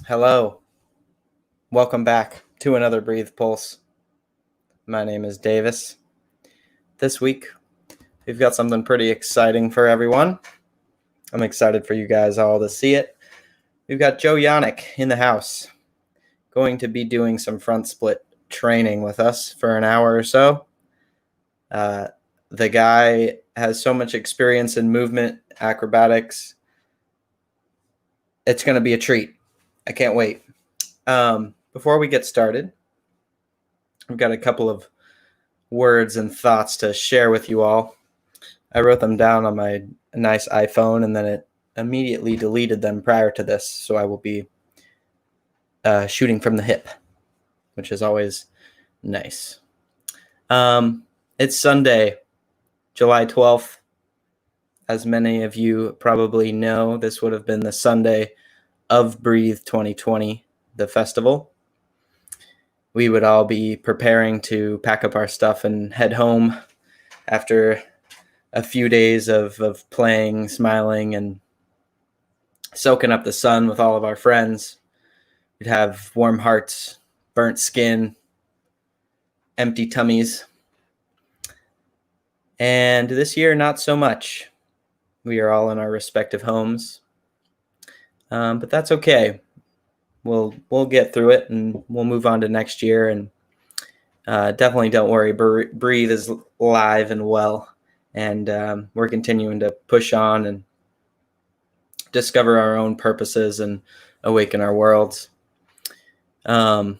Hello. Welcome back to another Breathe Pulse. My name is Davis. This week, we've got something pretty exciting for everyone. I'm excited for you guys all to see it. We've got Joe Yannick in the house, going to be doing some front split training with us for an hour or so. The guy has so much experience in movement, acrobatics. It's going to be a treat. I can't wait. Before we get started, I've got a couple of words and thoughts to share with you all. I wrote them down on my nice iPhone, and then it immediately deleted them prior to this, so I will be shooting from the hip, which is always nice. It's Sunday, July 12th. As many of you probably know, this would have been the Sunday of Breathe 2020, the festival. We would all be preparing to pack up our stuff and head home after a few days of playing, smiling, and soaking up the sun with all of our friends. We'd have warm hearts, burnt skin, empty tummies. And this year, not so much. We are all in our respective homes. But that's okay. We'll get through it, and we'll move on to next year. And definitely don't worry. Breathe is live and well, and we're continuing to push on and discover our own purposes and awaken our worlds. It's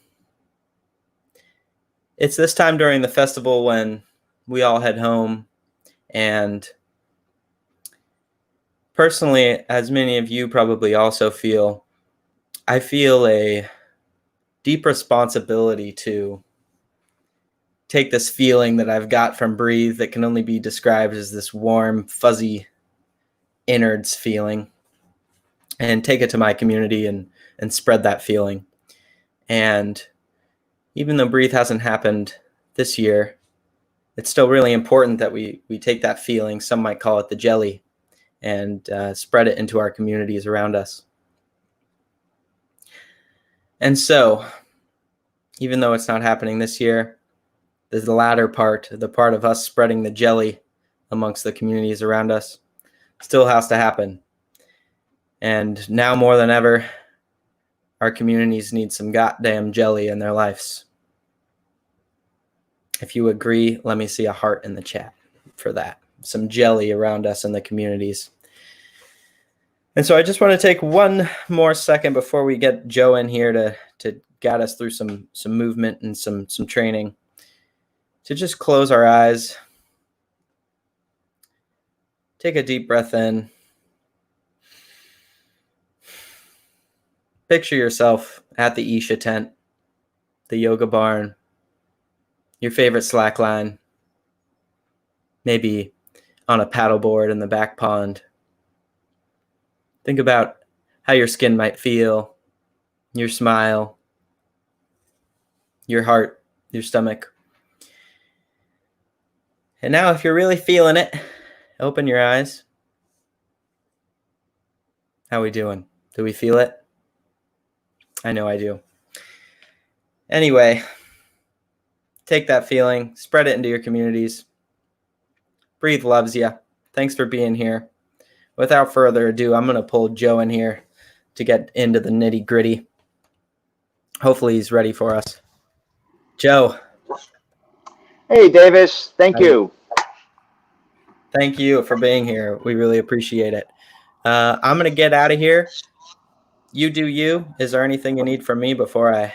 this time during the festival when we all head home, and personally, as many of you probably also feel, I feel a deep responsibility to take this feeling that I've got from Breathe that can only be described as this warm, fuzzy innards feeling, and take it to my community and spread that feeling. And even though Breathe hasn't happened this year, it's still really important that we take that feeling, some might call it the jelly, and spread it into our communities around us. And so, even though it's not happening this year, the latter part, the part of us spreading the jelly amongst the communities around us, still has to happen. And now more than ever, our communities need some goddamn jelly in their lives. If you agree, let me see a heart in the chat for that. Some jelly around us in the communities. And so I just want to take one more second before we get Joe in here to guide us through some movement and some training, to just close our eyes. Take a deep breath in. Picture yourself at the Isha tent, the yoga barn, your favorite slack line, maybe on a paddleboard in the back pond. Think about how your skin might feel, your smile, your heart, your stomach. And now if you're really feeling it, open your eyes. How we doing? Do we feel it? I know I do. Anyway, take that feeling, spread it into your communities. Breathe loves you. Thanks for being here. Without further ado, I'm going to pull Joe in here to get into the nitty gritty. Hopefully he's ready for us. Joe. Hey, Davis. Thank you. Thank you for being here. We really appreciate it. I'm going to get out of here. You do you. Is there anything you need from me before I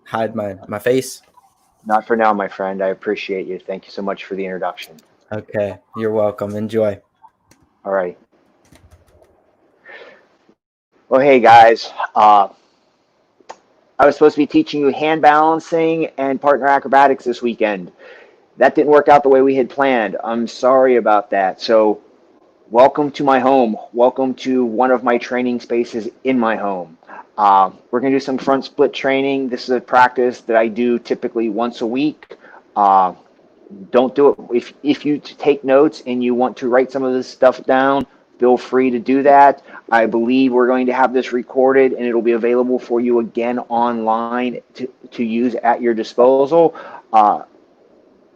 hide my face? Not for now, my friend. I appreciate you. Thank you so much for the introduction. Okay. You're welcome. Enjoy. All right. Well, hey, guys. I was supposed to be teaching you hand balancing and partner acrobatics this weekend. That didn't work out the way we had planned. I'm sorry about that. So welcome to my home. Welcome to one of my training spaces in my home. We're going to do some front split training. This is a practice that I do typically once a week. Don't do it. If you take notes and you want to write some of this stuff down, feel free to do that. I believe we're going to have this recorded and it'll be available for you again online to use at your disposal.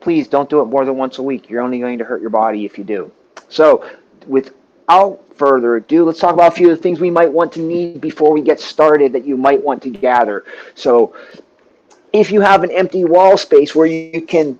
Please don't do it more than once a week. You're only going to hurt your body if you do. So without further ado, let's talk about a few of the things we might want to need before we get started that you might want to gather. So if you have an empty wall space where you can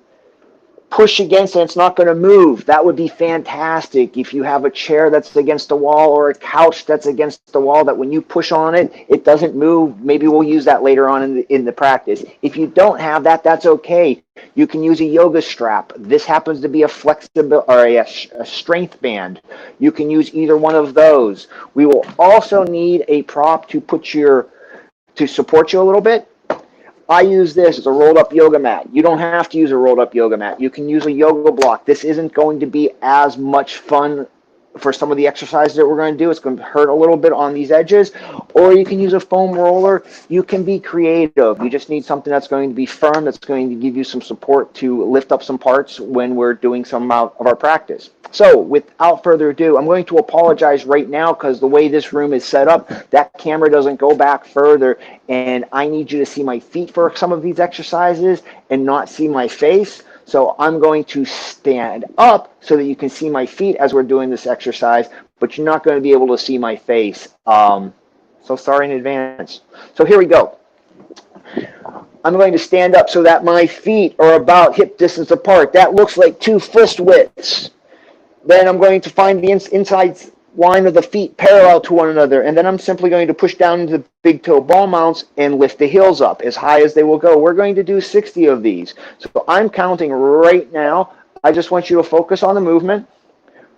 push against and it's not going to move, that would be fantastic. If you have a chair that's against the wall or a couch that's against the wall that when you push on it, it doesn't move, maybe we'll use that later on in the practice. If you don't have that, that's okay. You can use a yoga strap. This happens to be a flexible or a strength band. You can use either one of those. We will also need a prop to support you a little bit. I use this as a rolled up yoga mat. You don't have to use a rolled up yoga mat. You can use a yoga block. This isn't going to be as much fun for some of the exercises that we're going to do. It's going to hurt a little bit on these edges. Or you can use a foam roller. You can be creative. You just need something that's going to be firm, that's going to give you some support to lift up some parts when we're doing some amount of our practice. So without further ado, I'm going to apologize right now because the way this room is set up, that camera doesn't go back further, and I need you to see my feet for some of these exercises and not see my face. So I'm going to stand up so that you can see my feet as we're doing this exercise, but you're not going to be able to see my face. So sorry in advance. So here we go. I'm going to stand up so that my feet are about hip distance apart. That looks like 2 fist widths. Then I'm going to find the inside line of the feet parallel to one another, and then I'm simply going to push down into the big toe ball mounts and lift the heels up as high as they will go. We're going to do 60 of these. So I'm counting right now. I just want you to focus on the movement,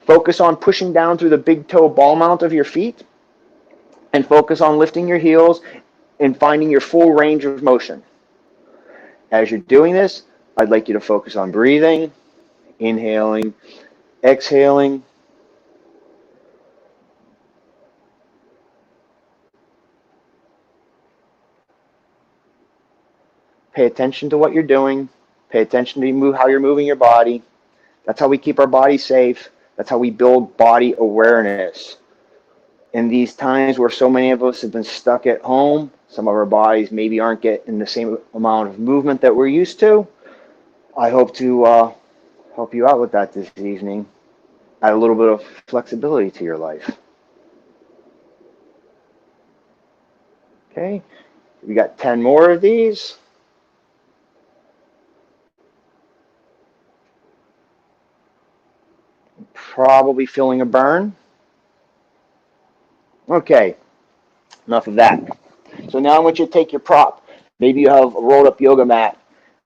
focus on pushing down through the big toe ball mount of your feet, and focus on lifting your heels and finding your full range of motion. As you're doing this, I'd like you to focus on breathing, inhaling, exhaling. Pay attention to what you're doing. Pay attention to how you're moving your body. That's how we keep our body safe. That's how we build body awareness. In these times where so many of us have been stuck at home, some of our bodies maybe aren't getting the same amount of movement that we're used to. I hope to help you out with that this evening. Add a little bit of flexibility to your life. Okay, we got 10 more of these. Probably feeling a burn. Okay, enough of that. So now I want you to take your prop. Maybe you have a rolled up yoga mat.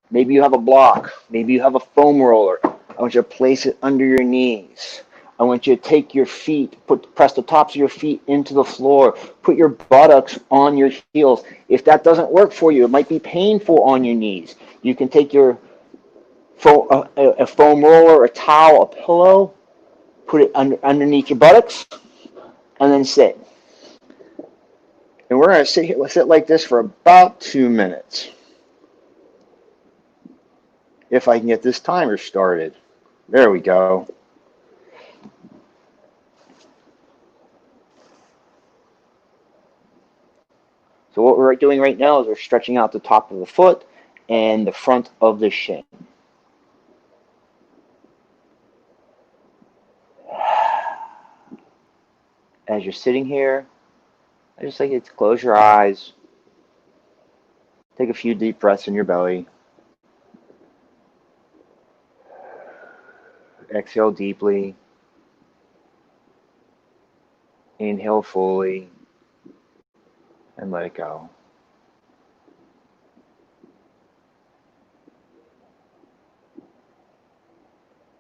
Maybe you have a block. Maybe you have a foam roller. I want you to place it under your knees. I want you to take your feet, press the tops of your feet into the floor. Put your buttocks on your heels. If that doesn't work for you, it might be painful on your knees. You can take a foam roller, a towel, a pillow, put it underneath your buttocks, and then sit. And we're going to sit like this for about 2 minutes. If I can get this timer started. There we go. So what we're doing right now is we're stretching out the top of the foot and the front of the shin. As you're sitting here, I just like you to close your eyes. Take a few deep breaths in your belly. Exhale deeply. Inhale fully. And let it go.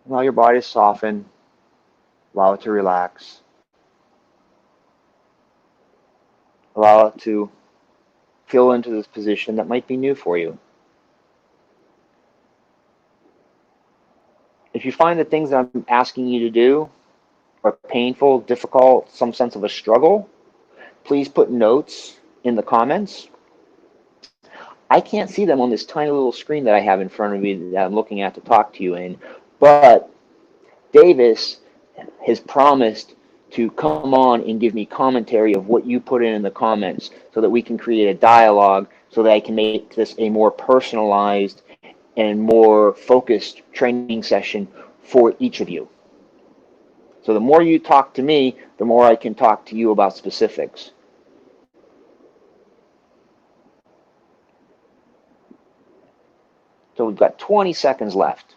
Allow your body to soften. Allow it to relax. Allow it to feel into this position that might be new for you. If you find the things that I'm asking you to do are painful, difficult, some sense of a struggle, please put notes in the comments. I can't see them on this tiny little screen that I have in front of me that I'm looking at to talk to you in, but Davis has promised to come on and give me commentary of what you put in the comments so that we can create a dialogue so that I can make this a more personalized and more focused training session for each of you. So the more you talk to me, the more I can talk to you about specifics. So we've got 20 seconds left.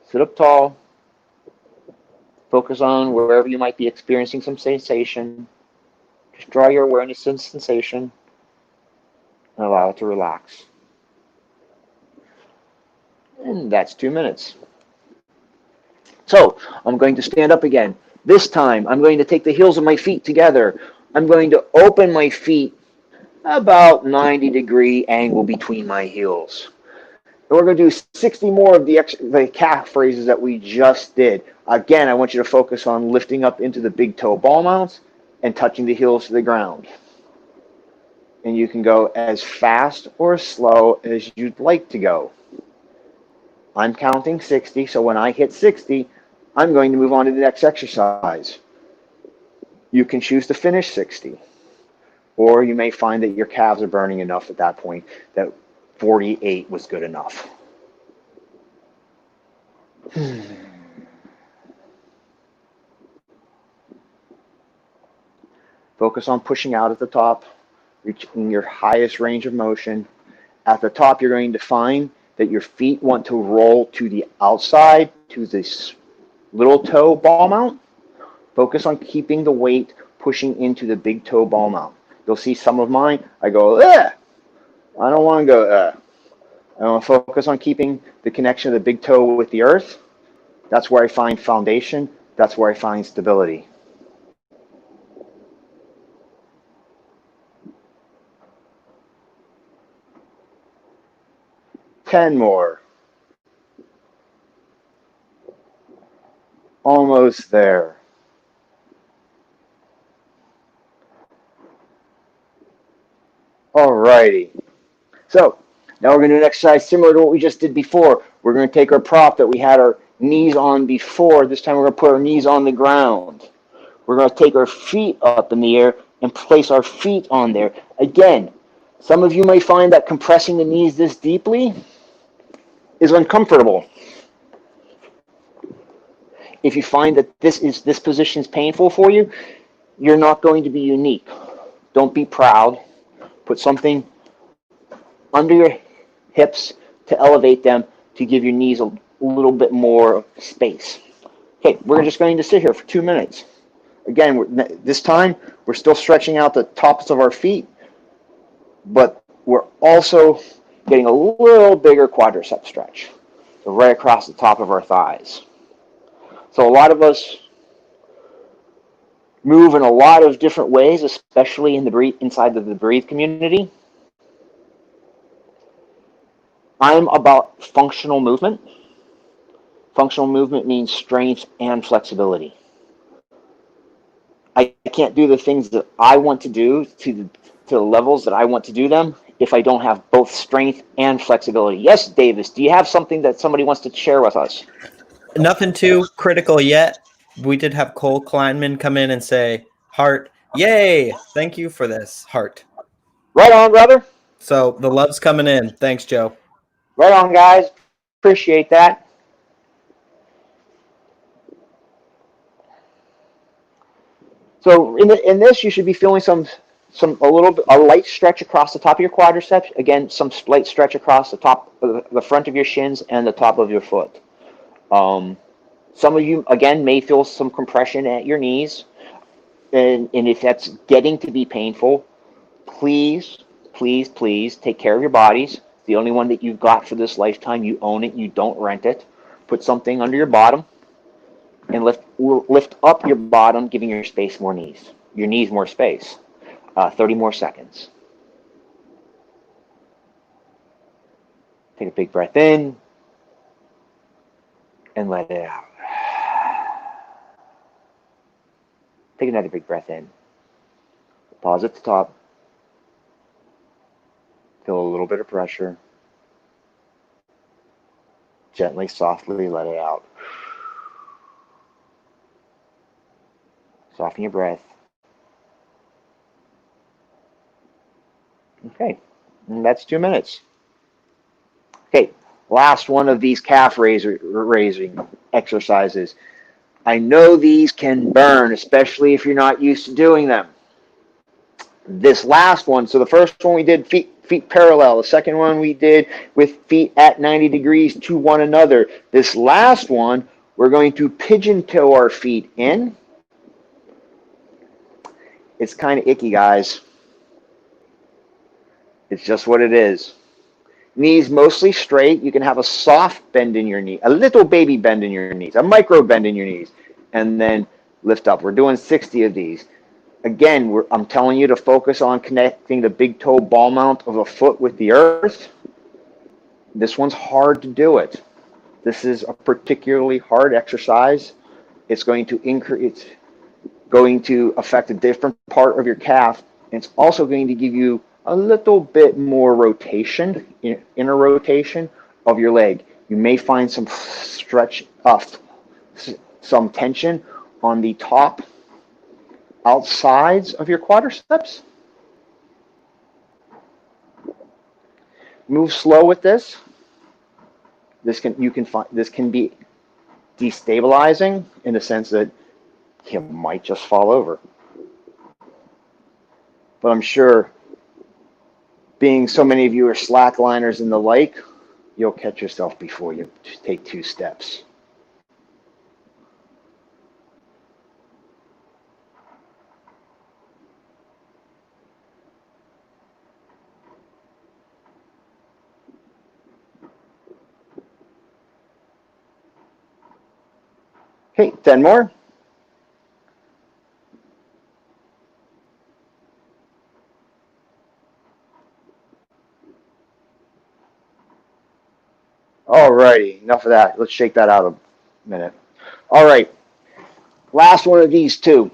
Sit up tall. Focus on wherever you might be experiencing some sensation. Just draw your awareness to the sensation and allow it to relax. And that's 2 minutes. So I'm going to stand up again. This time I'm going to take the heels of my feet together. I'm going to open my feet about 90-degree angle between my heels. And we're going to do 60 more of the calf phrases that we just did. Again, I want you to focus on lifting up into the big toe ball mounts and touching the heels to the ground. And you can go as fast or slow as you'd like to go. I'm counting 60, so when I hit 60, I'm going to move on to the next exercise. You can choose to finish 60, or you may find that your calves are burning enough at that point that 48 was good enough. Focus on pushing out at the top, reaching your highest range of motion. At the top, you're going to find that your feet want to roll to the outside, to this little toe ball mount. Focus on keeping the weight pushing into the big toe ball mount. You'll see some of mine, I go, I don't want to go, I want to focus on keeping the connection of the big toe with the earth. That's where I find foundation. That's where I find stability. Ten more. Almost there. Alrighty. So now we're going to do an exercise similar to what we just did before. We're going to take our prop that we had our knees on before. This time we're going to put our knees on the ground. We're going to take our feet up in the air and place our feet on there. Again, some of you may find that compressing the knees this deeply is uncomfortable. If you find that this position is painful for you, you're not going to be unique. Don't be proud. Put something under your hips to elevate them to give your knees a little bit more space. Okay, we're just going to sit here for 2 minutes. Again, this time we're still stretching out the tops of our feet, but we're also getting a little bigger quadricep stretch, so right across the top of our thighs. So a lot of us move in a lot of different ways, especially in the inside of the breathe community. I'm about functional movement. Functional movement means strength and flexibility. I can't do the things that I want to do to the levels that I want to do them if I don't have both strength and flexibility. Yes, Davis, do you have something that somebody wants to share with us? Nothing too critical yet. We did have Cole Kleinman come in and say, heart, yay, thank you for this, heart. Right on, brother. So the love's coming in. Thanks, Joe. Right on, guys. Appreciate that. So in this, you should be feeling a light stretch across the top of your quadriceps. Again, some light stretch across the front of your shins and the top of your foot. Some of you, again, may feel some compression at your knees. And if that's getting to be painful, please, please, please take care of your bodies. It's the only one that you've got for this lifetime. You own it. You don't rent it. Put something under your bottom and lift up your bottom, giving your knees more space. 30 more seconds. Take a big breath in and let it out. Take another big breath in. Pause at the top. Feel a little bit of pressure. Gently, softly let it out. Soften your breath. Okay, and that's 2 minutes. Okay, last one of these calf raising exercises. I know these can burn, especially if you're not used to doing them. This last one, so the first one we did feet parallel. The second one we did with feet at 90 degrees to one another. This last one, we're going to pigeon toe our feet in. It's kind of icky, guys. It's just what it is. Knees mostly straight. You can have a soft bend in your knee, a little baby bend in your knees, a micro bend in your knees, and then lift up. We're doing 60 of these. Again, I'm telling you to focus on connecting the big toe ball mount of the foot with the earth. This one's hard to do it. This is a particularly hard exercise. It's going to increase, it's going to affect a different part of your calf. And it's also going to give you a little bit more rotation, inner rotation of your leg. You may find some stretch, some tension on the top outsides of your quadriceps. Move slow with this. This can be destabilizing in the sense that you might just fall over. But I'm sure, being so many of you are slackliners and the like, you'll catch yourself before you take 2 steps. Okay, 10 more. Alrighty, enough of that. Let's shake that out a minute. All right, last one of these 2.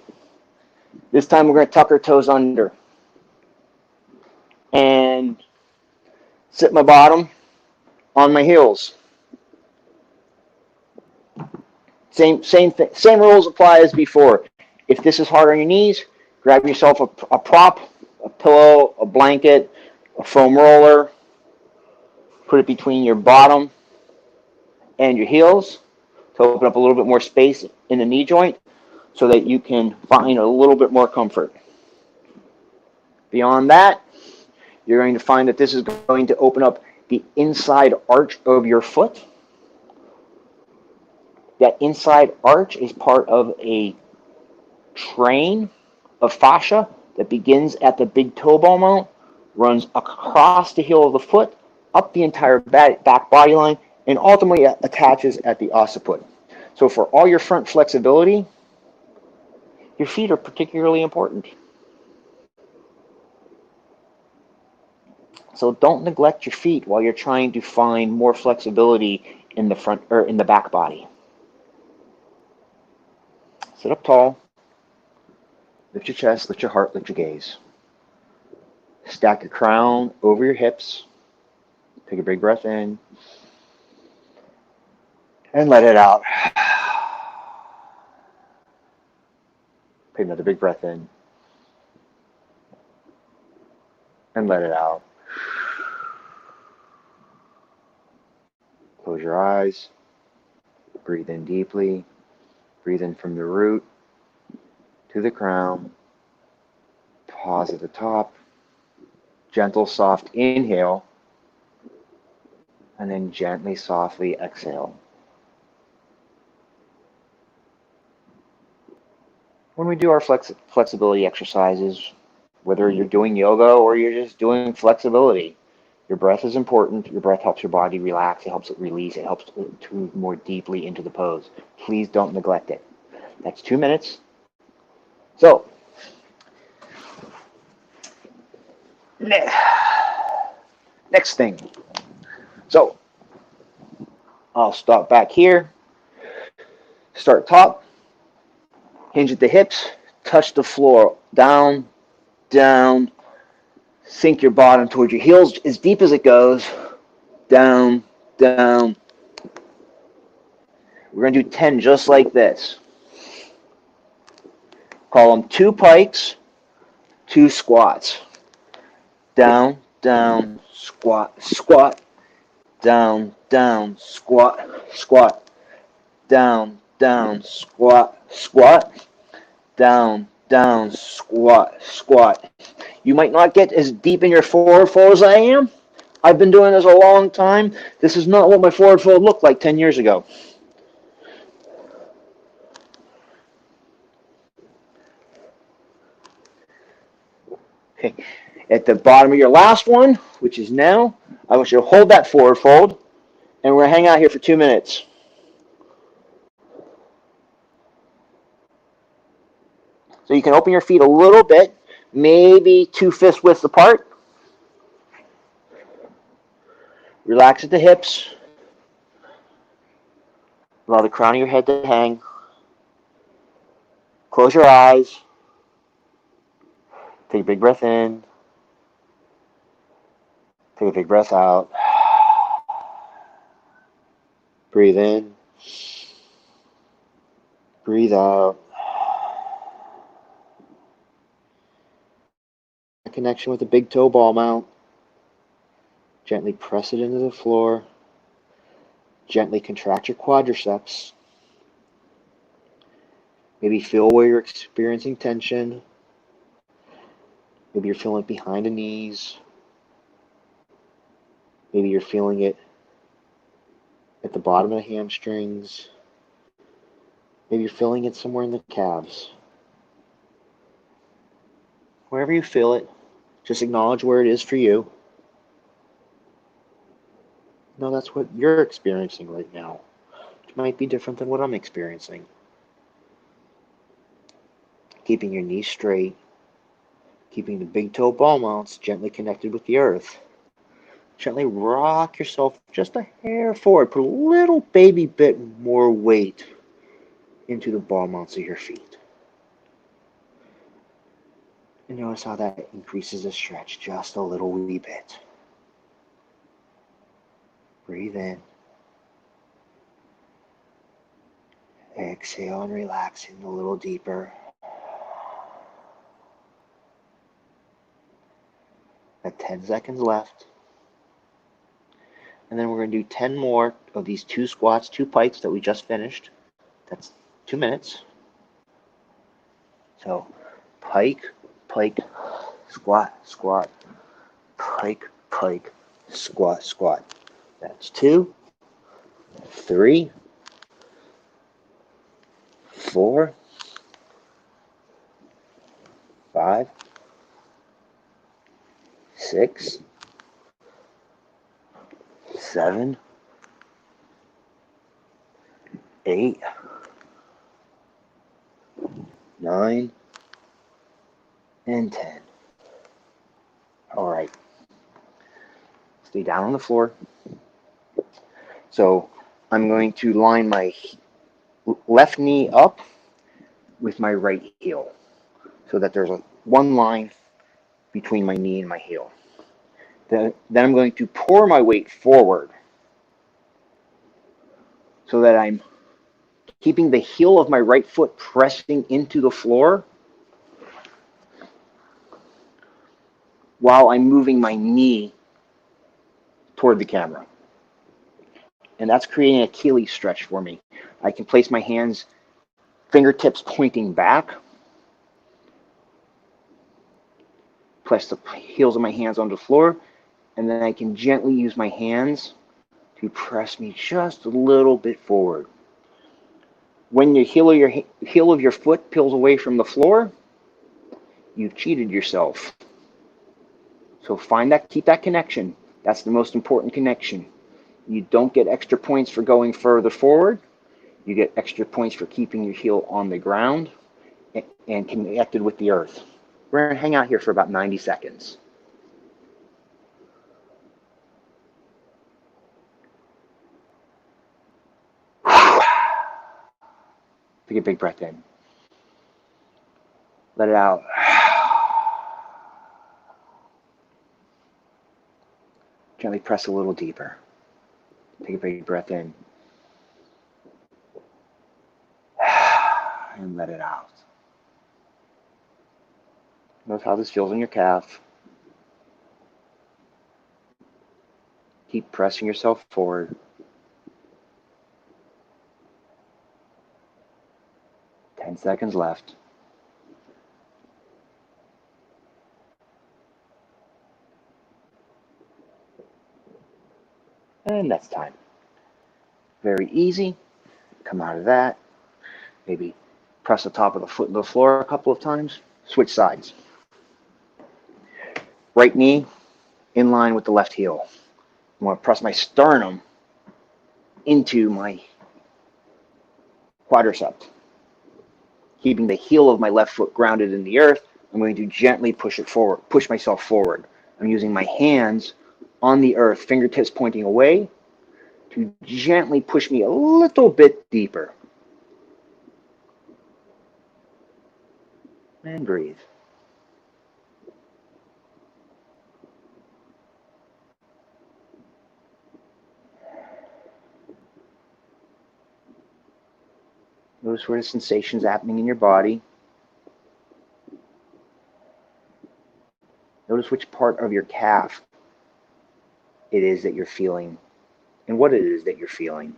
This time we're going to tuck our toes under and sit my bottom on my heels. Same rules apply as before. If this is hard on your knees, grab yourself a prop, a pillow, a blanket, a foam roller. Put it between your bottom and your heels to open up a little bit more space in the knee joint so that you can find a little bit more comfort. Beyond that, you're going to find that this is going to open up the inside arch of your foot. That inside arch is part of a train of fascia that begins at the big toe ball mount, runs across the heel of the foot, up the entire back body line, and ultimately attaches at the occiput. So for all your front flexibility, your feet are particularly important. So don't neglect your feet while you're trying to find more flexibility in the front or in the back body. Sit up tall. Lift your chest, lift your heart, lift your gaze. Stack your crown over your hips. Take a big breath in. And let it out. Take another big breath in. And let it out. Close your eyes. Breathe in deeply. Breathe in from the root to the crown. Pause at the top. Gentle, soft inhale. And then gently, softly exhale. When we do our flexibility exercises, whether you're doing yoga or you're just doing flexibility, your breath is important. Your breath helps your body relax. It helps it release. It helps to move more deeply into the pose. Please don't neglect it. That's 2 minutes. So, next thing. So, I'll start back here. Start top. Hinge at the hips. Touch the floor. Down, down. Sink your bottom towards your heels as deep as it goes. Down, down. We're going to do 10 just like this. Call them 2 pikes, 2 squats. Down, down, squat, squat. Down, down, squat, squat. Down, down, squat, squat. Down, down, squat, squat. You might not get as deep in your forward fold as I am. I've been doing this a long time. This is not what my forward fold looked like 10 years ago. Okay. At the bottom of your last one, which is now, I want you to hold that forward fold, and we're going to hang out here for 2 minutes. So you can open your feet a little bit, maybe 2 fist widths apart. Relax at the hips. Allow the crown of your head to hang. Close your eyes. Take a big breath in. Take a big breath out. Breathe in. Breathe out. Connection with the big toe ball mount. Gently press it into the floor. Gently contract your quadriceps. Maybe feel where you're experiencing tension. Maybe you're feeling it behind the knees. Maybe you're feeling it at the bottom of the hamstrings. Maybe you're feeling it somewhere in the calves. Wherever you feel it, just acknowledge where it is for you. No, that's what you're experiencing right now. It might be different than what I'm experiencing. Keeping your knees straight, keeping the big toe ball mounts gently connected with the earth. Gently rock yourself just a hair forward. Put a little baby bit more weight into the ball mounts of your feet. And notice how that increases the stretch just a little wee bit. Breathe in. Exhale and relax in a little deeper. Got 10 seconds left. And then we're going to do 10 more of these 2 squats, 2 pikes that we just finished. That's 2 minutes. So pike, pike, squat, squat, pike, pike, squat, squat. That's 2, 3, 4, 5, 6, 7, 8, 9, and 10. All right. Stay down on the floor. So I'm going to line my left knee up with my right heel so that there's one line between my knee and my heel. Then I'm going to pour my weight forward so that I'm keeping the heel of my right foot pressing into the floor while I'm moving my knee toward the camera. And that's creating an Achilles stretch for me. I can place my hands, fingertips pointing back, press the heels of my hands onto the floor, and then I can gently use my hands to press me just a little bit forward. When your heel of your foot peels away from the floor, you've cheated yourself. So keep that connection. That's the most important connection. You don't get extra points for going further forward. You get extra points for keeping your heel on the ground and connected with the earth. We're going to hang out here for about 90 seconds. Take a big breath in. Let it out. Gently press a little deeper. Take a big breath in. And let it out. Notice how this feels in your calf. Keep pressing yourself forward. 10 seconds left. And that's time. Very easy. Come out of that. Maybe press the top of the foot to the floor a couple of times. Switch sides. Right knee in line with the left heel. I want to press my sternum into my quadricep. Keeping the heel of my left foot grounded in the earth, I'm going to gently push it forward, push myself forward. I'm using my hands on the earth, fingertips pointing away, to gently push me a little bit deeper. And breathe. Notice where the sensation's happening in your body. Notice which part of your calf it is that you're feeling and what it is that you're feeling.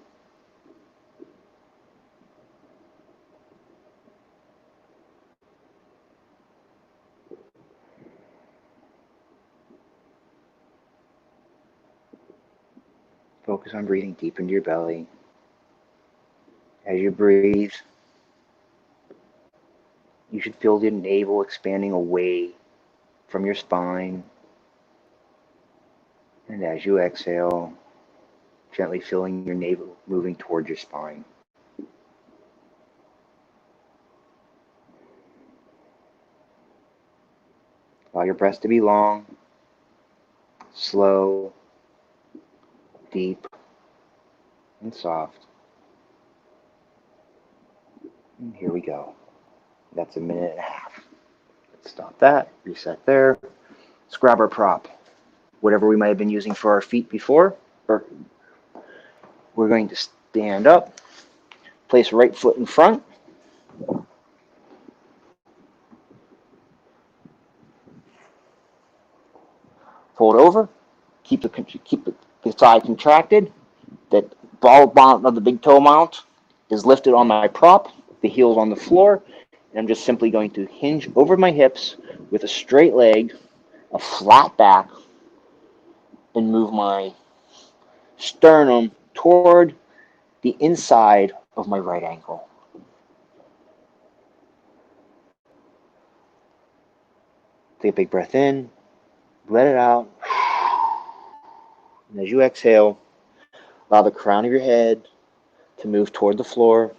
Focus on breathing deep into your belly. As you breathe, you should feel your navel expanding away from your spine. And as you exhale, gently feeling your navel moving towards your spine. Allow your breaths to be long, slow, deep, and soft. And here we go. That's a minute and a half. Let's stop that, reset there. Let's grab our prop. Whatever we might have been using for our feet before, we're going to stand up, place right foot in front, fold over, keep the thigh contracted. That ball mount of the big toe mount is lifted on my prop, the heel's on the floor, and I'm just simply going to hinge over my hips with a straight leg, a flat back, and move my sternum toward the inside of my right ankle. Take a big breath in, let it out. And as you exhale, allow the crown of your head to move toward the floor.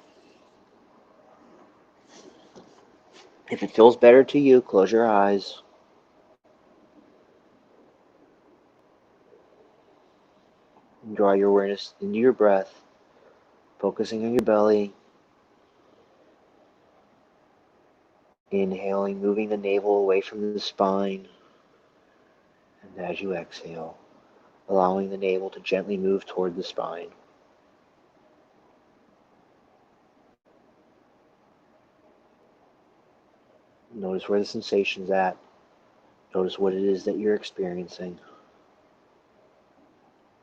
If it feels better to you, close your eyes. And draw your awareness into your breath, focusing on your belly. Inhaling, moving the navel away from the spine. And as you exhale, allowing the navel to gently move toward the spine. Notice where the sensation's at. Notice what it is that you're experiencing.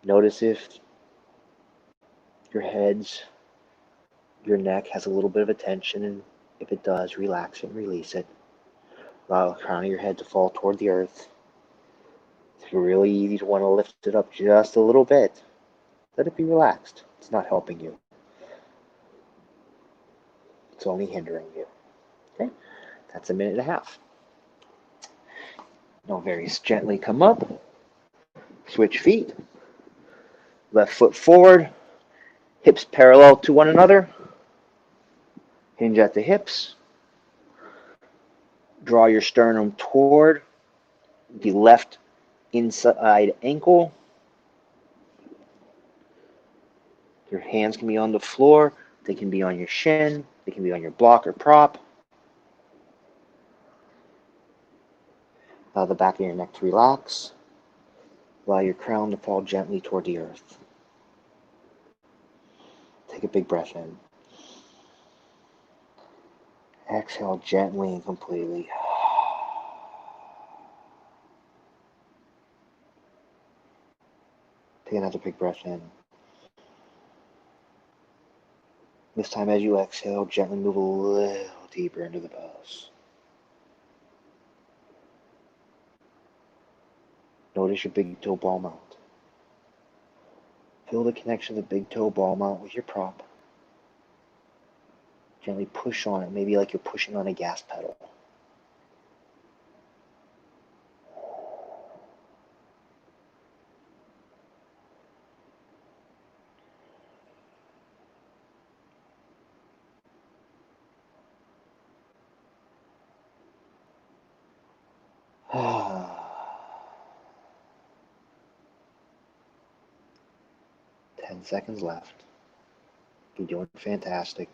Notice if your your neck has a little bit of a tension, and if it does, relax it and release it. Allow the crown of your head to fall toward the earth. It's really easy to want to lift it up just a little bit. Let it be relaxed. It's not helping you. It's only hindering you. Okay? That's a minute and a half. Now very gently come up. Switch feet. Left foot forward. Hips parallel to one another. Hinge at the hips. Draw your sternum toward the left inside ankle. Your hands can be on the floor. They can be on your shin. They can be on your block or prop. Allow the back of your neck to relax. Allow your crown to fall gently toward the earth. Take a big breath in. Exhale gently and completely. Take another big breath in. This time as you exhale, gently move a little deeper into the pose. Notice your big toe ball mount. Feel the connection of the big toe ball mount with your prop. Gently push on it, maybe like you're pushing on a gas pedal. Ah. 10 seconds left. You're doing fantastic.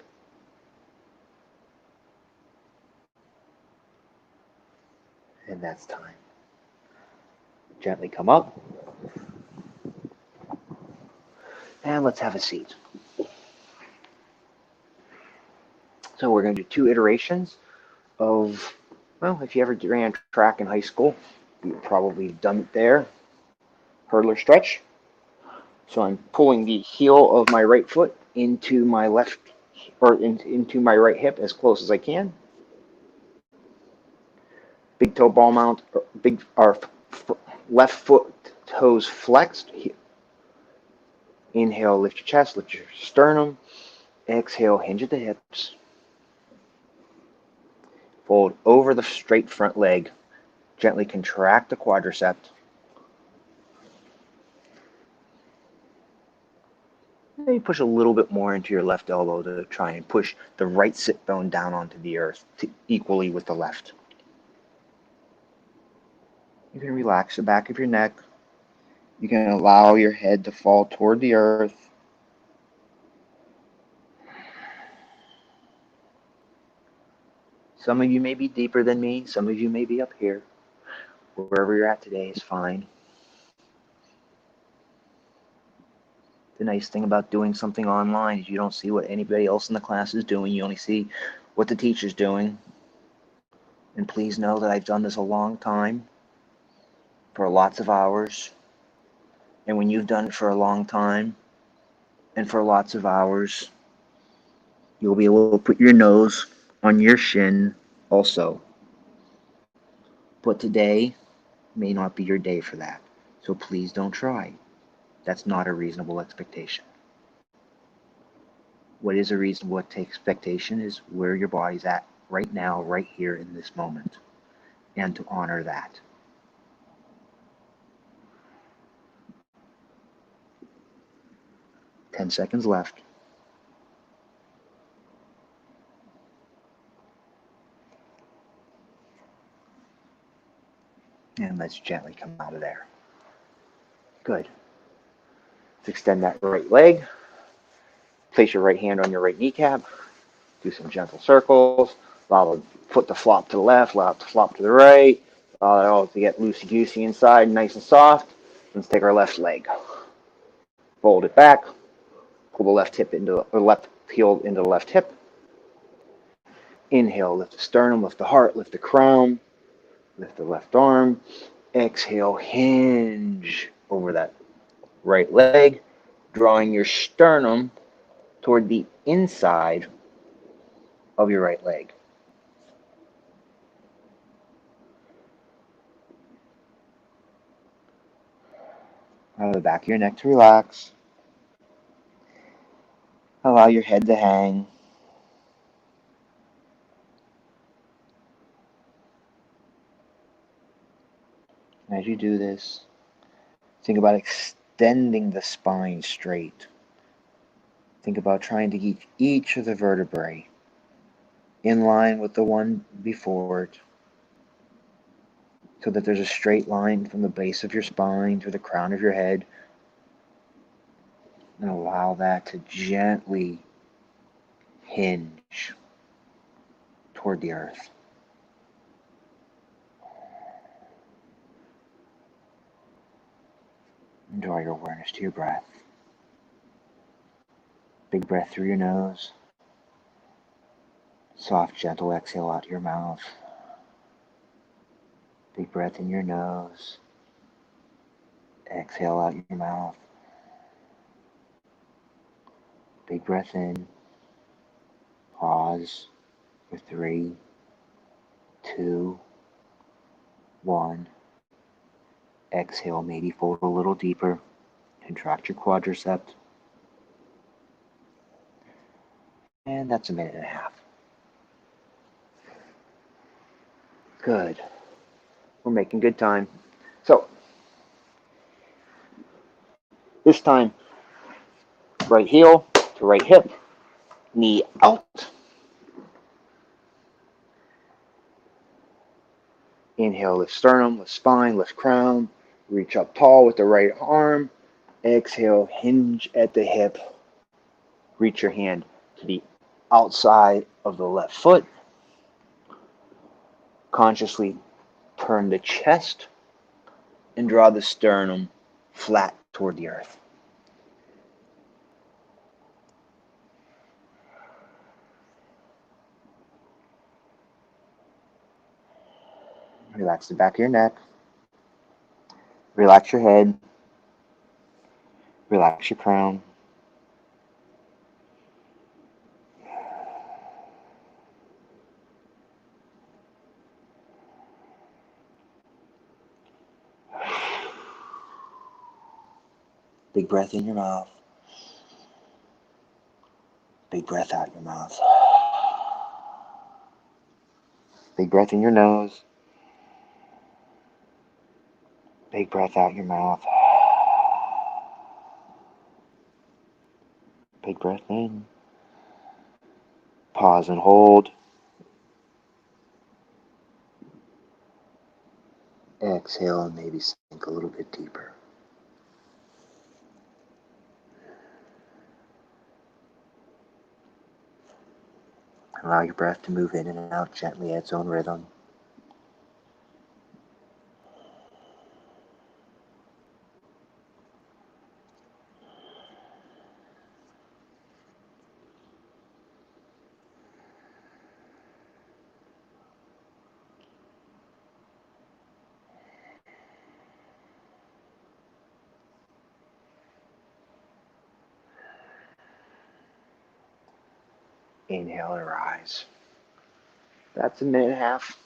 And that's time. Gently come up. And let's have a seat. So we're going to do 2 iterations of, well, if you ever ran track in high school, you've probably done it there. Hurdler stretch. So I'm pulling the heel of my right foot into my left, or into my right hip as close as I can. Big toe ball mount, or left foot toes flexed. Inhale, lift your chest, lift your sternum. Exhale, hinge at the hips. Fold over the straight front leg. Gently contract the quadricep. Maybe push a little bit more into your left elbow to try and push the right sit bone down onto the earth equally with the left. You can relax the back of your neck. You can allow your head to fall toward the earth. Some of you may be deeper than me. Some of you may be up here. Wherever you're at today is fine. The nice thing about doing something online is you don't see what anybody else in the class is doing. You only see what the teacher's doing. And please know that I've done this a long time, for lots of hours. And when you've done it for a long time and for lots of hours, you'll be able to put your nose on your shin also. But today may not be your day for that. So please don't try. That's not a reasonable expectation. What is a reasonable expectation is where your body's at right now, right here in this moment, and to honor that. Ten seconds left. And let's gently come out of there. Good. Let's extend that right leg. Place your right hand on your right kneecap. Do some gentle circles. Allow the foot to flop to the left, allow it to flop to the right. Allow it all to get loosey-goosey inside, nice and soft. Let's take our left leg. Fold it back. Pull the left hip into the left heel into the left hip. Inhale, lift the sternum, lift the heart, lift the crown, lift the left arm. Exhale, hinge over that right leg, drawing your sternum toward the inside of your right leg. Allow the back of your neck to relax. Allow your head to hang. As you do this, think about extending the spine straight. Think about trying to keep each of the vertebrae in line with the one before it, so that there's a straight line from the base of your spine to the crown of your head. And allow that to gently hinge toward the earth. And draw your awareness to your breath. Big breath through your nose. Soft, gentle exhale out your mouth. Big breath in your nose. Exhale out your mouth. Big breath in. Pause for 3, 2, 1. Exhale, maybe fold a little deeper. Contract your quadricep. And that's a minute and a half. Good. We're making good time. So, this time, right heel to right hip, knee out. Inhale, lift sternum, lift spine, lift crown. Reach up tall with the right arm. Exhale, hinge at the hip. Reach your hand to the outside of the left foot. Consciously turn the chest and draw the sternum flat toward the earth. Relax the back of your neck. Relax your head. Relax your crown. Big breath in your mouth. Big breath out your mouth. Big breath in your nose. Big breath out your mouth. Big breath in. Pause and hold. Exhale and maybe sink a little bit deeper. Allow your breath to move in and out gently at its own rhythm. Inhale and rise. That's a minute and a half.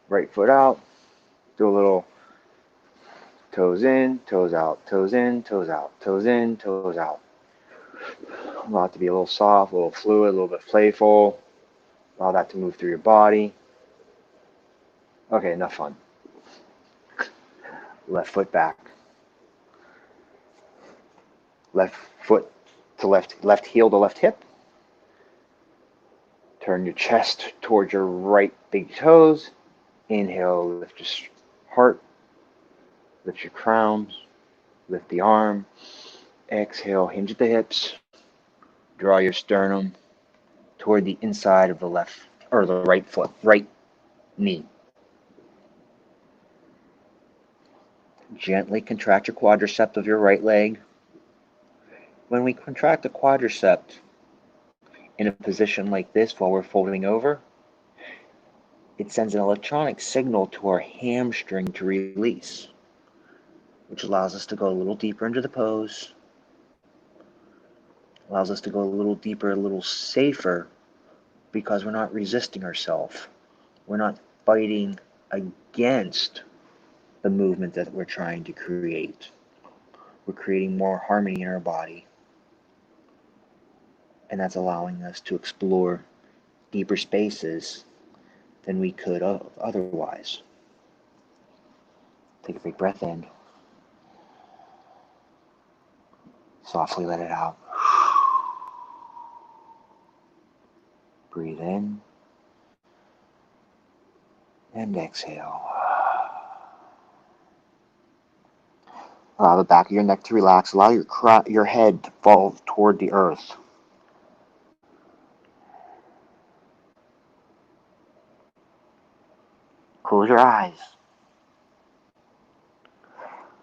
Right foot out. Do a little toes in, toes out, toes in, toes out, toes in, toes out. Allow it to be a little soft, a little fluid, a little bit playful. Allow that to move through your body. Okay, enough fun. Left foot back. Left foot to left heel to left hip. Turn your chest towards your right big toes. Inhale, lift your heart. Lift your crown. Lift the arm. Exhale, hinge at the hips. Draw your sternum toward the inside of the left or the right foot, right knee. Gently contract your quadricep of your right leg. When we contract the quadricep in a position like this while we're folding over, it sends an electronic signal to our hamstring to release, which allows us to go a little deeper into the pose, allows us to go a little deeper, a little safer, because we're not resisting ourselves. We're not fighting against the movement that we're trying to create. We're creating more harmony in our body. And that's allowing us to explore deeper spaces than we could otherwise. Take a big breath in. Softly let it out. Breathe in and exhale. Allow the back of your neck to relax. Allow your head to fall toward the earth. Close your eyes.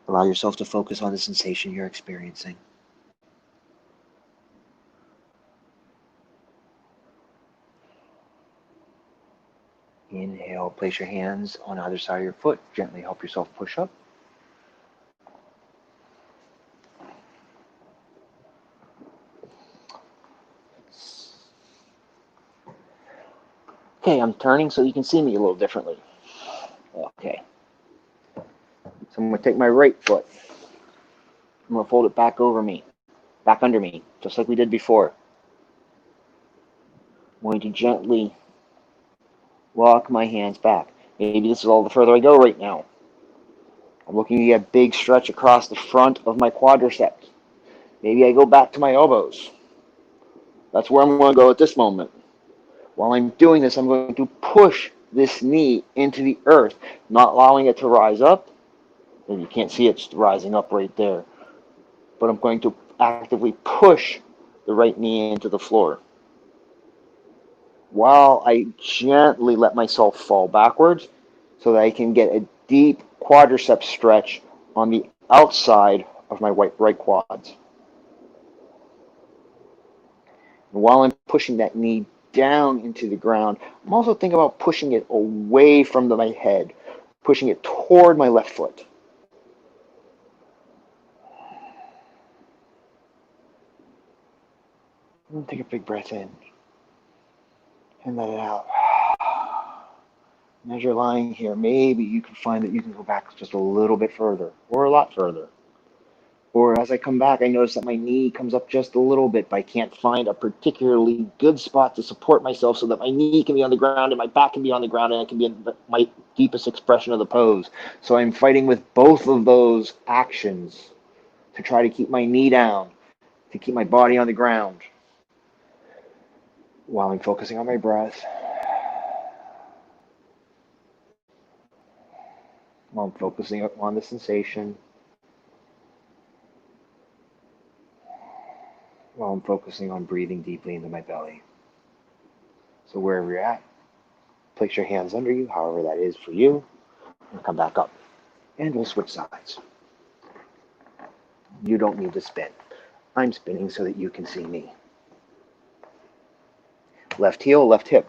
Allow yourself to focus on the sensation you're experiencing. Inhale, place your hands on either side of your foot. Gently help yourself push up. Okay, I'm turning so you can see me a little differently. Okay. So I'm going to take my right foot. I'm going to fold it back over me, back under me, just like we did before. I'm going to gently walk my hands back. Maybe this is all the further I go right now. I'm looking to get a big stretch across the front of my quadriceps. Maybe I go back to my elbows. That's where I'm going to go at this moment. While I'm doing this, I'm going to push this knee into the earth, not allowing it to rise up. And you can't see it rising up right there. But I'm going to actively push the right knee into the floor, while I gently let myself fall backwards so that I can get a deep quadricep stretch on the outside of my right quads. And while I'm pushing that knee down into the ground, I'm also thinking about pushing it away from my head, pushing it toward my left foot. Take a big breath in and let it out. And as you're lying here, maybe you can find that you can go back just a little bit further or a lot further. Or as I come back, I notice that my knee comes up just a little bit, but I can't find a particularly good spot to support myself so that my knee can be on the ground and my back can be on the ground and I can be in my deepest expression of the pose. So I'm fighting with both of those actions to try to keep my knee down, to keep my body on the ground, while I'm focusing on my breath, while I'm focusing on the sensation, while I'm focusing on breathing deeply into my belly. So wherever you're at, place your hands under you, however that is for you, and come back up. And we'll switch sides. You don't need to spin. I'm spinning so that you can see me. Left heel, left hip.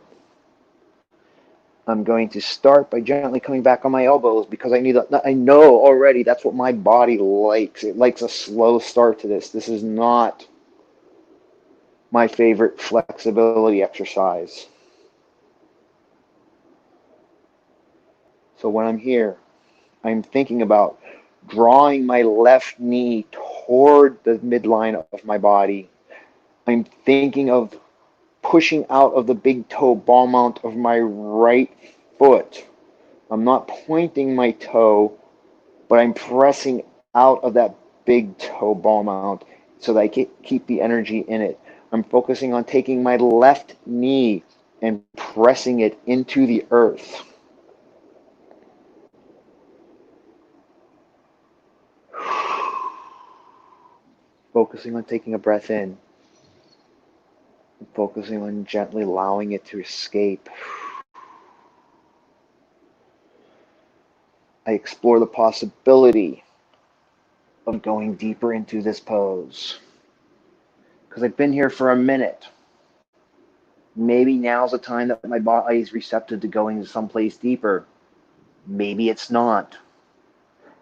I'm going to start by gently coming back on my elbows because I know already that's what my body likes. It likes a slow start to this. This is not my favorite flexibility exercise. So when I'm here, I'm thinking about drawing my left knee toward the midline of my body. I'm thinking of pushing out of the big toe ball mount of my right foot. I'm not pointing my toe, but I'm pressing out of that big toe ball mount so that I can keep the energy in it. I'm focusing on taking my left knee and pressing it into the earth. Focusing on taking a breath in. Focusing on gently allowing it to escape. I explore the possibility of going deeper into this pose. Because I've been here for a minute. Maybe now's the time that my body is receptive to going someplace deeper. Maybe it's not.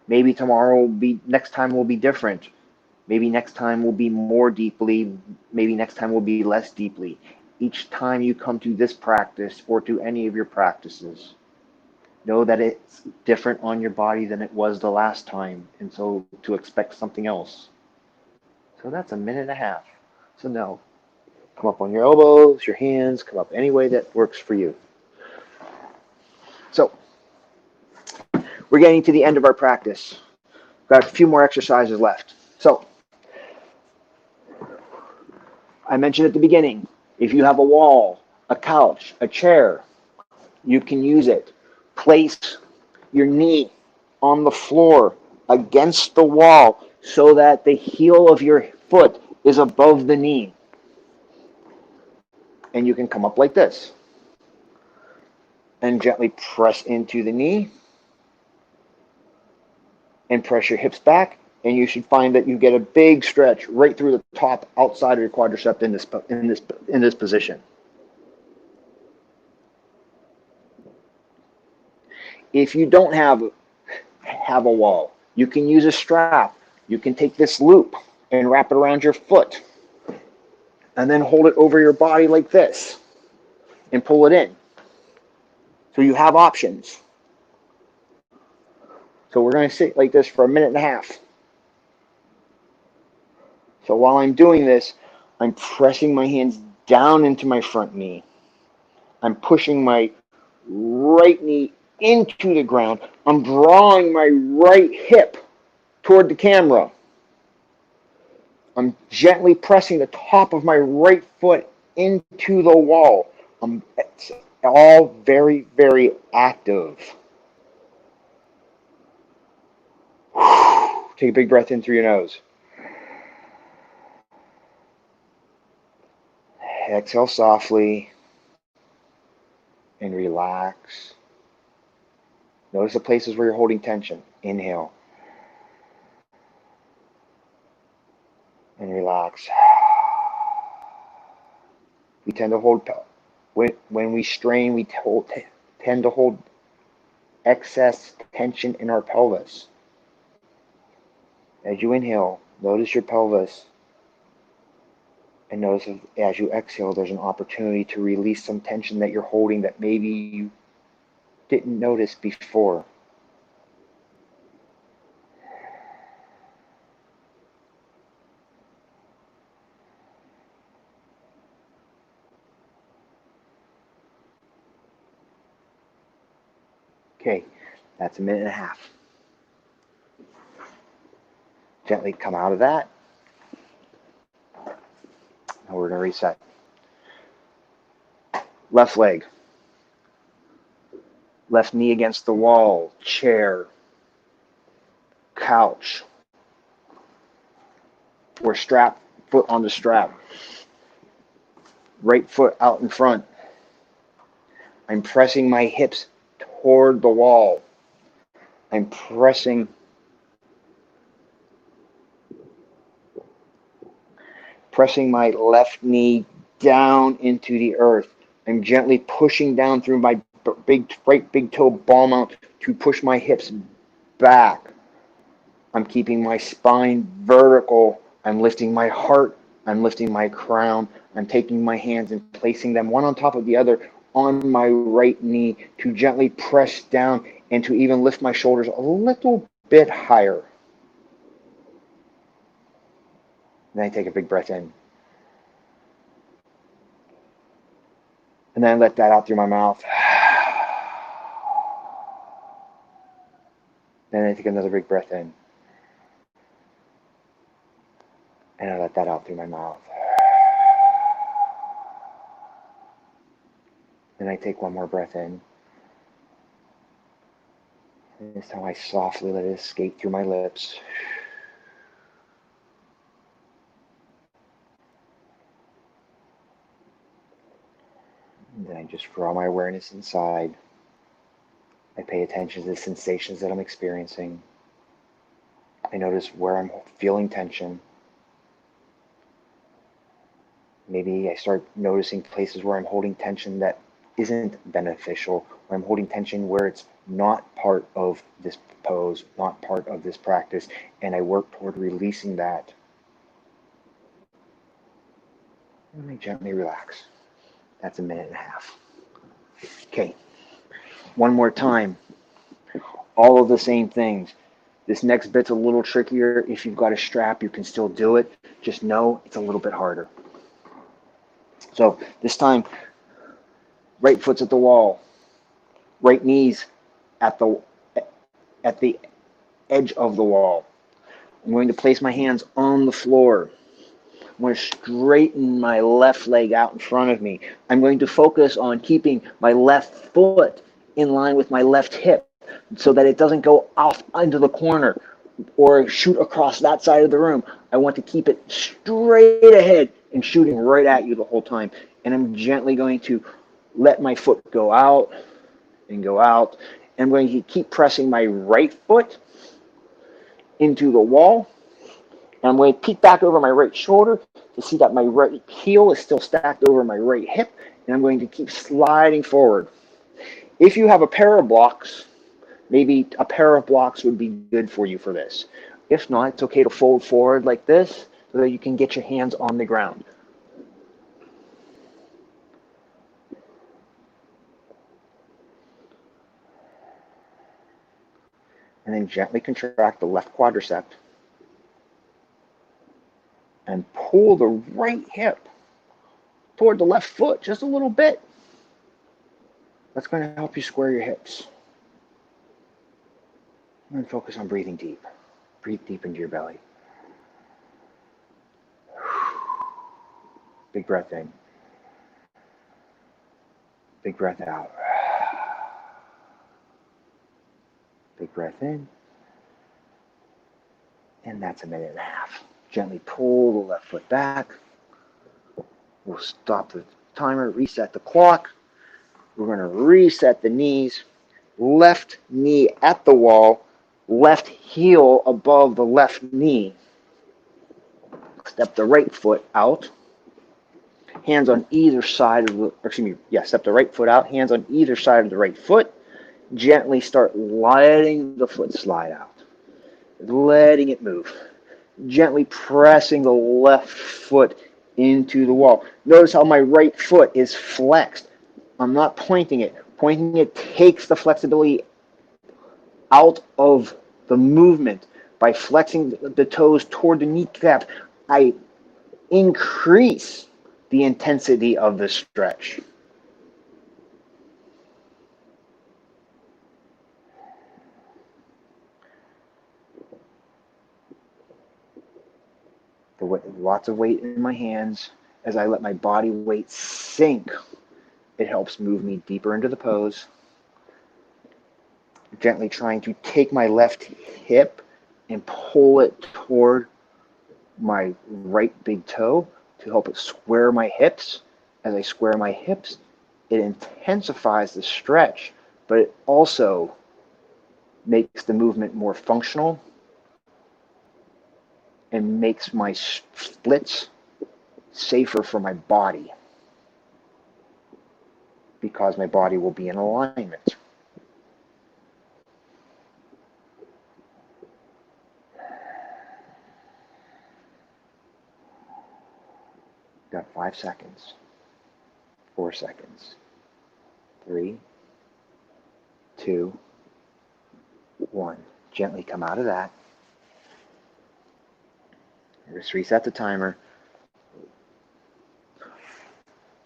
Maybe next time will be different. Maybe next time will be more deeply. Maybe next time will be less deeply. Each time you come to this practice or to any of your practices, know that it's different on your body than it was the last time, and so to expect something else. So that's a minute and a half. So now, come up on your elbows, your hands, come up any way that works for you. So, we're getting to the end of our practice. Got a few more exercises left. So, I mentioned at the beginning, if you have a wall, a couch, a chair, you can use it. Place your knee on the floor against the wall so that the heel of your foot is above the knee. And you can come up like this and gently press into the knee and press your hips back, and you should find that you get a big stretch right through the top outside of your quadricep in this position. If you don't have a wall, you can use a strap. You can take this loop and wrap it around your foot and then hold it over your body like this and pull it in. So you have options. So we're going to sit like this for a minute and a half. So while I'm doing this, I'm pressing my hands down into my front knee. I'm pushing my right knee into the ground. I'm drawing my right hip toward the camera. I'm gently pressing the top of my right foot into the wall. It's all very, very active. Take a big breath in through your nose. Exhale softly and relax. Notice the places where you're holding tension. Inhale and relax. We tend to hold, when we strain, we tend to hold excess tension in our pelvis. As you inhale, notice your pelvis. And notice as you exhale, there's an opportunity to release some tension that you're holding that maybe you didn't notice before. Okay, that's a minute and a half. Gently come out of that. Now we're going to reset. Left leg. Left knee against the wall, chair, couch, or strap, foot on the strap. Right foot out in front. I'm pressing my hips toward the wall. I'm pressing my left knee down into the earth. I'm gently pushing down through my right big toe ball mount to push my hips back. I'm keeping my spine vertical. I'm lifting my heart. I'm lifting my crown. I'm taking my hands and placing them one on top of the other on my right knee to gently press down and to even lift my shoulders a little bit higher. Then I take a big breath in. And then I let that out through my mouth. Then I take another big breath in. And I let that out through my mouth. Then I take one more breath in. And this time I softly let it escape through my lips. And then I just draw my awareness inside. I pay attention to the sensations that I'm experiencing. I notice where I'm feeling tension. Maybe I start noticing places where I'm holding tension that isn't beneficial, or I'm holding tension where it's not part of this pose, not part of this practice, and I work toward releasing that. And I gently relax. That's a minute and a half. Okay, one more time. All of the same things. This next bit's a little trickier. If you've got a strap, you can still do it. Just know it's a little bit harder. So this time, right foot's at the wall, right knee's at the edge of the wall. I'm going to place my hands on the floor. I'm going to straighten my left leg out in front of me. I'm going to focus on keeping my left foot in line with my left hip so that it doesn't go off into the corner or shoot across that side of the room. I want to keep it straight ahead and shooting right at you the whole time. And I'm gently going to let my foot go out and go out. And I'm going to keep pressing my right foot into the wall. And I'm going to peek back over my right shoulder to see that my right heel is still stacked over my right hip. And I'm going to keep sliding forward. If you have a pair of blocks, maybe a pair of blocks would be good for you for this. If not, it's okay to fold forward like this so that you can get your hands on the ground. And then gently contract the left quadricep and pull the right hip toward the left foot just a little bit. That's going to help you square your hips. And focus on breathing deep. Breathe deep into your belly. Big breath in. Big breath out. Big breath in. And that's a minute and a half. Gently pull the left foot back. We'll stop the timer, reset the clock. We're going to reset the knees. Left knee at the wall. Left heel above the left knee. Step the right foot out. Hands on either side of the, step the right foot out. Hands on either side of the right foot. Gently start letting the foot slide out. Letting it move. Gently pressing the left foot into the wall. Notice how my right foot is flexed. I'm not pointing it. Pointing it takes the flexibility out of the movement. By flexing the toes toward the kneecap, I increase the intensity of the stretch. Lots of weight in my hands. As I let my body weight sink, it helps move me deeper into the pose. Gently trying to take my left hip and pull it toward my right big toe to help it square my hips. As I square my hips, it intensifies the stretch, but it also makes the movement more functional and makes my splits safer for my body because my body will be in alignment. Got 5 seconds, 4 seconds, 3, 2, 1. Gently come out of that. Just reset the timer.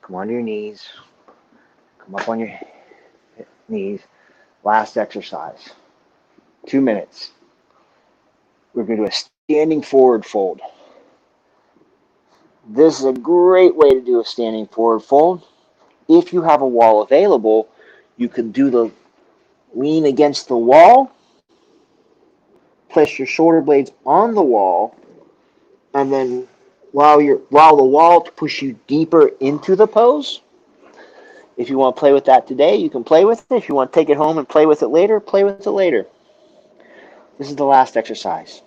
Come onto your knees. Come up on your knees. Last exercise. 2 minutes. We're going to do a standing forward fold. This is a great way to do a standing forward fold. If you have a wall available, you can do the lean against the wall, place your shoulder blades on the wall, and then allow the wall to push you deeper into the pose. If you want to play with that today, you can play with it. If you want to take it home and play with it later, play with it later. This is the last exercise.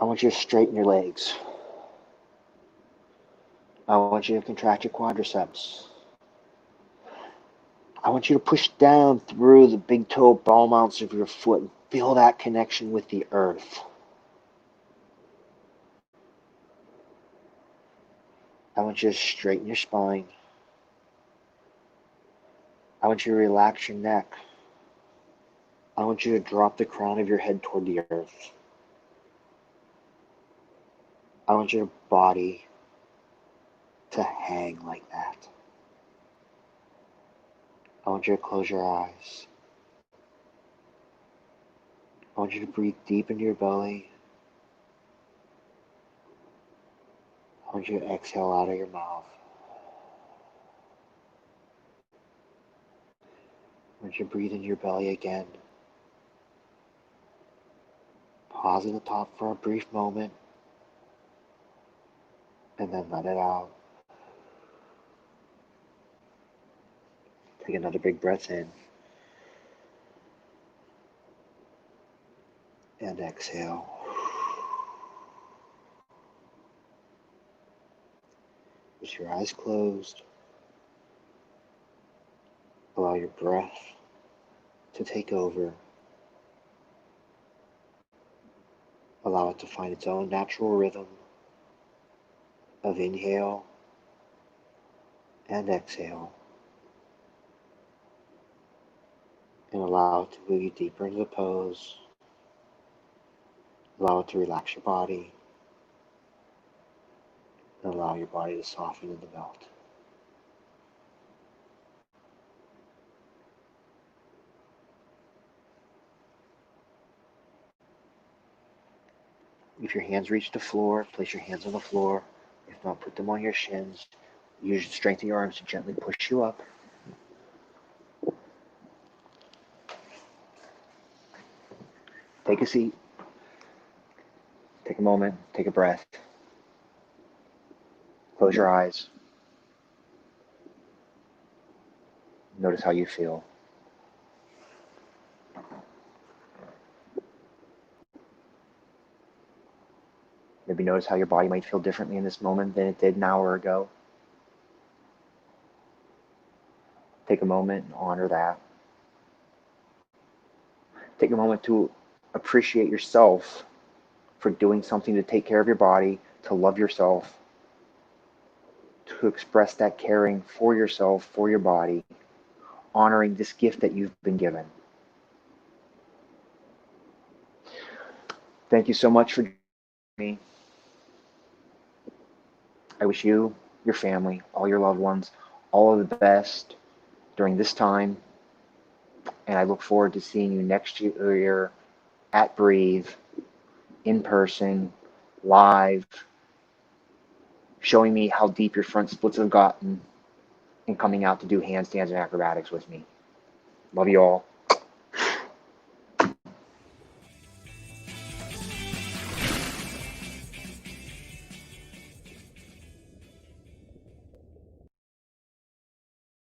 I want you to straighten your legs. I want you to contract your quadriceps. I want you to push down through the big toe ball mounts of your foot and feel that connection with the earth. I want you to straighten your spine. I want you to relax your neck. I want you to drop the crown of your head toward the earth. I want your body to hang like that. I want you to close your eyes. I want you to breathe deep into your belly. I want you to exhale out of your mouth. I want you to breathe into your belly again. Pause at the top for a brief moment, and then let it out. Take another big breath in. And exhale. With your eyes closed, allow your breath to take over. Allow it to find its own natural rhythm of inhale and exhale. And allow it to move you deeper into the pose. Allow it to relax your body. And allow your body to soften into melt. If your hands reach the floor, place your hands on the floor. If not, put them on your shins. Use the strength of your arms to gently push you up. Take a seat. Take a moment. Take a breath. Close your eyes. Notice how you feel. Maybe notice how your body might feel differently in this moment than it did an hour ago. Take a moment and honor that. Take a moment to appreciate yourself for doing something to take care of your body, to love yourself, to express that caring for yourself, for your body, honoring this gift that you've been given. Thank you so much for joining me. I wish you, your family, all your loved ones, all of the best during this time. And I look forward to seeing you next year at Breathe, in person, live, showing me how deep your front splits have gotten and coming out to do handstands and acrobatics with me. Love you all.